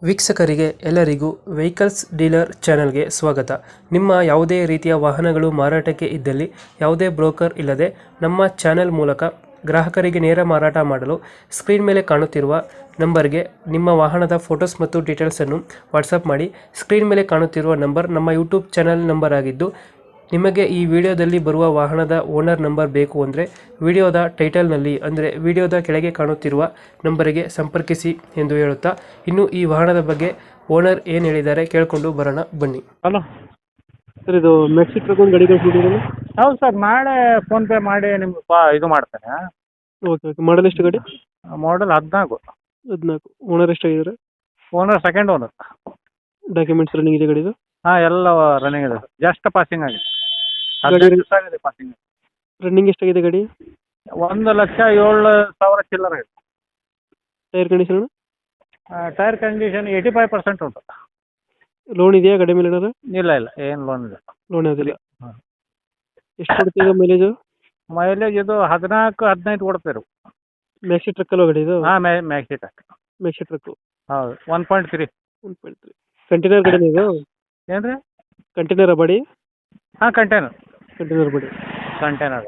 ವೀಕ್ಷಕರಿಗೆ ಎಲ್ಲರಿಗೂ vehicles dealer ಚಾನೆಲ್ಗೆ ಸ್ವಾಗತ. ನಿಮ್ಮ ಯಾವುದೇ ರೀತಿಯ ವಾಹನಗಳು ಮಾರಾಟಕ್ಕೆ ಇದ್ದಲ್ಲಿ ಯಾವುದೇ ಬ್ರೋಕರ್ ಇಲ್ಲದೆ ನಮ್ಮ ಚಾನೆಲ್ ಮೂಲಕ ಗ್ರಾಹಕರಿಗೆ ನೇರ ಮಾರಾಟ ಮಾಡಲು ಸ್ಕ್ರೀನ್ ಮೇಲೆ ಕಾಣುತ್ತಿರುವ ನಂಬರ್ಗೆ ನಿಮ್ಮ ವಾಹನದ ಫೋಟೋಸ್ ಮತ್ತು ಡೀಟೇಲ್ಸನ್ನು ವಾಟ್ಸಪ್ ಮಾಡಿ. ಸ್ಕ್ರೀನ್ ಮೇಲೆ ಕಾಣುತ್ತಿರುವ ನಂಬರ್ ನಮ್ಮ ಯೂಟ್ಯೂಬ್ ಚಾನೆಲ್ ನಂಬರ್ ಆಗಿದ್ದು, ನಿಮಗೆ ಈ ವಿಡಿಯೋದಲ್ಲಿ ಬರುವ ವಾಹನದ ಓನರ್ ನಂಬರ್ ಬೇಕು ಅಂದರೆ ವಿಡಿಯೋದ ಟೈಟಲ್ನಲ್ಲಿ ಅಂದರೆ ವಿಡಿಯೋದ ಕೆಳಗೆ ಕಾಣುತ್ತಿರುವ ನಂಬರಿಗೆ ಸಂಪರ್ಕಿಸಿ ಎಂದು ಹೇಳುತ್ತಾ, ಇನ್ನು ಈ ವಾಹನದ ಬಗ್ಗೆ ಓನರ್ ಏನು ಹೇಳಿದ್ದಾರೆ ಕೇಳಿಕೊಂಡು ಬರೋಣ ಬನ್ನಿ. ಹಲೋ. ಸರ್, ಇದು ಮ್ಯಾಕ್ಸಿ ಟ್ರಕ್ ಒಂದು ಗಾಡಿ ಕಳಿಸ್ಬಿಟ್ಟಿದ್ದೀರಲ್ಲ? ಹೌದು ಸರ್, ನಾಳೆ ಫೋನ್ಪೇ ಮಾಡಿ ನಿಮ್ಗೆ ಇದು ಮಾಡ್ತೇನೆ. Okay okay. ಮಾಡಲ್ ಎಷ್ಟು ಗಾಡಿ? ಮಾಡಲ್ 14. 14. ಓನರ್ ಎಷ್ಟಾಗಿದ್ದಾರೆ? Owner second owner. Documents running ಇದೆ ಗಾಡಿದು? ಹಾಂ, ಎಲ್ಲ ರನ್ನಿಂಗ್ ಇದೆ. ಜಸ್ಟ್ ಪಾಸಿಂಗ್ ಆಗಿದೆ. ಗಾಡಿ 15 ದಿವಸ ಆಗಿದೆ ಪಾಸಿಂಗ್. ರನ್ನಿಂಗ್ ಎಷ್ಟಾಗಿದೆ ಗಾಡಿ? 1,07,000 ಚಿಲ್ಲರೆ ಇದೆ. Tyre condition? ಟೈರ್ ಕಂಡೀಷನ್ 85% ಉಂಟು. ಲೋನ್ ಇದೆಯಾ ಗಾಡಿ ಮೇಲೆ ಏನಾದ್ರು? ಇಲ್ಲ ಇಲ್ಲ, ಏನು ಲೋನ್ ಇಲ್ಲ. ಲೋನ್ ಯಾವುದಿಲ್ಲ. ಹಾಂ. ಎಷ್ಟು ಕೊಡ್ತೀವಿ ಮೈಲೇಜು? ಮೈಲೇಜ್ ಇದು 14-15 ಕೊಡ್ತೀರಿ. ಮ್ಯಾಕ್ಸಿ ಟ್ರಕ್ ಅಲ್ವಾ ಗಾಡಿ ಇದು? ಹಾಂ, ಮ್ಯಾಕ್ಸಿ ಟ್ರಕ್. Maxi truck. ಹೌದು, 1.3. 1.3. ಕಂಟೈನರ್ ಗಾಡಿನೇ ಇದು? ಏನು ರೀ? Container body? ಹಾಂ, container. Container body. Container.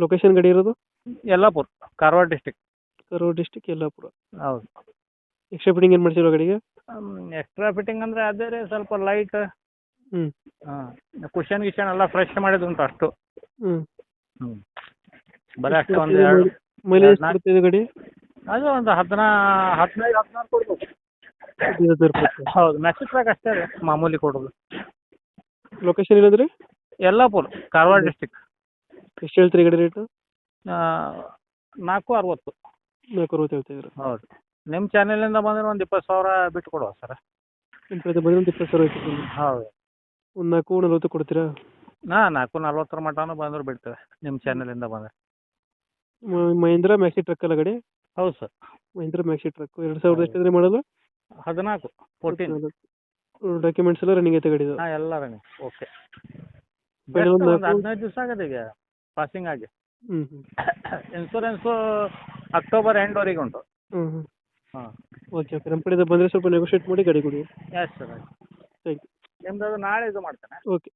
Location ಗಾಡಿ ಇರೋದು? ಯಲ್ಲಾಪುರ, ಕಾರವಾರ ಡಿಸ್ಟಿಕ್. ಕಾರವಾರ ಡಿಸ್ಟಿಕ್, ಯಲ್ಲಾಪುರ. ಹೌದು. ಎಕ್ಸ್ಟ್ರಾ ಫಿಟ್ಟಿಂಗ್ ಏನು ಮಾಡ್ಸಿರೋ ಗಾಡಿಗೆ? ಎಕ್ಸ್ಟ್ರಾ ಫಿಟ್ಟಿಂಗ್ ಅಂದರೆ ಅದೇ ರೀ, ಸ್ವಲ್ಪ ಲೈಟ್. ಹ್ಞೂ. ಹಾಂ, ಕುಷನ್ ಗಿಷನ್ ಎಲ್ಲ ಫ್ರೆಶ್ ಮಾಡಿದುಂಟು ಅಷ್ಟು. ಹ್ಞೂ. ಹ್ಞೂ, ಬರೀ ಅಷ್ಟು ಒಂದು ಎರಡು. ಮೈಲೇಜ್ ನಾಲ್ಕು. ಕೊಡ್ತಿದೆ ಗಾಡಿ? ಅದು ಒಂದು 15-16 ಕೊಡ್ಬೇಕು. 15-20. ಹೌದು, ಮ್ಯಾಕ್ಸಿ ಟ್ರ್ಯಾಕ್ ಅಷ್ಟೇ ರೀ ಮಾಮೂಲಿ ಕೊಡೋದು. ಲೊಕೇಶನ್ ಇಲ್ಲಂದ್ರೆ? ಯಲ್ಲಾಪುರ, ಕಾರವಾರ ಡಿಸ್ಟಿಕ್. ಎಷ್ಟು ಹೇಳ್ತೀರಿ ಗಾಡಿ ರೇಟು? 460. 460 ಹೇಳ್ತಿದ್ದೀರಾ? ಹೌದು. ನಿಮ್ಮ ಚಾನೆಲಿಂದ ಬಂದರೆ ಒಂದು 20,000 ಬಿಟ್ಟು ಕೊಡುವ ಸರ್. ನಿಮ್ಮ ಕಡೆ ಬಂದರೆ ಒಂದು 20,000 ಆಯ್ತು. ಹೌದು. ಒಂದು 440 ಕೊಡ್ತೀರಾ? ಹಾಂ, 440 ಮಟನೂ ಬಂದರೂ ಬಿಡ್ತೇವೆ ನಿಮ್ಮ ಚಾನೆಲಿಂದ ಬಂದರೆ. ಮಹೇಂದ್ರ ಮ್ಯಾಕ್ಸಿ ಟ್ರಕ್ ಅಲ್ಲ ಗಾಡಿ? ಹೌದು ಸರ್. ಮಹೇಂದ್ರ ಮ್ಯಾಕ್ಸಿ ಟ್ರಕ್ 2000 ಎಷ್ಟಿದ್ರೆ ಮಾಡಲು? 14. ಡಾಕ್ಯುಮೆಂಟ್ಸ್ ಎಲ್ಲ ರನ್ನಿಂಗ್ ಐತೆ ಗಾಡಿದು? ಹಾಂ, ಎಲ್ಲ ರನ್ನಿಂಗ್ ಓಕೆ. ಫೈನಲ್ ಒಂದು ಒಂದು 15 ದಿವಸ ಆಗಿದೆ ಈಗ ಪಾಸಿಂಗ್ ಆಗಿ. ಹ್ಞೂ ಹ್ಞೂ. ಇನ್ಸೂರೆನ್ಸು ಅಕ್ಟೋಬರ್ ಎಂಡ್ವರೆಗೆ ಉಂಟು. ಹ್ಞೂ ಹ್ಞೂ. ಹಾಂ. Okay okay. ನಮ್ಮ ಕಡೆಯಿಂದ ಬಂದರೆ ಸ್ವಲ್ಪ ನೆಗೋಷಿಯೇಟ್ ಮಾಡಿ ಗಾಡಿ ಕೊಡಿ. Yes sir. Thank you. ನಿಮ್ದು ಅದು ನಾಳೆ ಇದು ಮಾಡ್ತೇನೆ. ಓಕೆ.